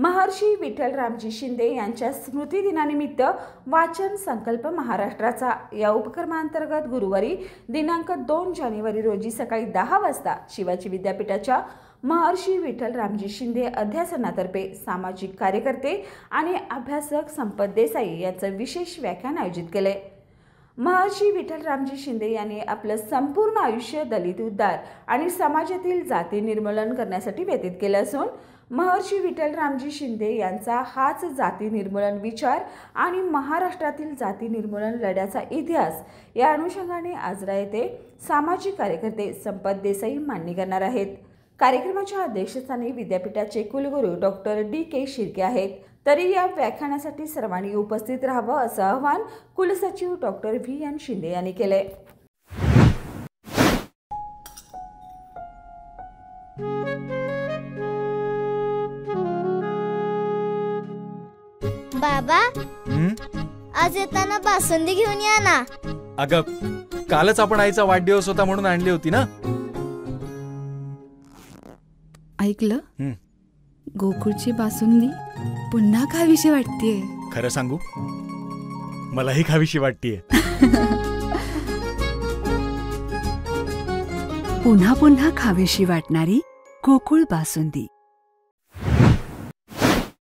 महर्षी विठ्ठल रामजी शिंदे यांच्या स्मृतिदिनानिमित्त वाचन संकल्प महाराष्ट्राचा या उपक्रमांतर्गत गुरुवारी दिनांक 2 जानेवारी रोजी सकाळी 10 वाजता शिवाजी विद्यापीठाच्या महर्षी विठ्ठल रामजी शिंदे अध्यासनातर्फे सामाजिक कार्यकर्ते आणि अभ्यासक संपत देसाई यांचं विशेष व्याख्यान आयोजित केले। महर्षी विठ्ठल रामजी शिंदे यांनी आपलं संपूर्ण आयुष्य दलित उद्धार आणि समाजातील जाती निर्मूलन करण्यासाठी व्यतीत केलं असून महर्षी विठ्ठल रामजी शिंदे यांचा हाच जाती निर्मूलन विचार आणि महाराष्ट्रातील जाती निर्मूलन लढ्याचा इतिहास या अनुषंगाने आजरा येथे सामाजिक कार्यकर्ते संपत देसाई मांडणी करणार आहेत। कार्यक्रमाच्या अध्यक्षस्थानी विद्यापीठाचे कुलगुरू डॉक्टर DK शिर्के आहेत। तरी या व्याख्यानासाठी सर्वांनी उपस्थित राहावं असं आवाहन कुलसचिव डॉक्टर VN शिंदे यांनी केले। बाबा आज येताना बासुंदी घेऊन या ना। अगं कालच आपण आईचा वाढदिवस होता म्हणून आणली होती ना। ऐकलं, गोकुळची बासुंदी पुन्हा खावीशी वाटतेय। खरं सांगू, मलाही खावीशी वाटतेय। पुन्हा पुन्हा खावीशी वाटणारी गोकुळ बासुंदी।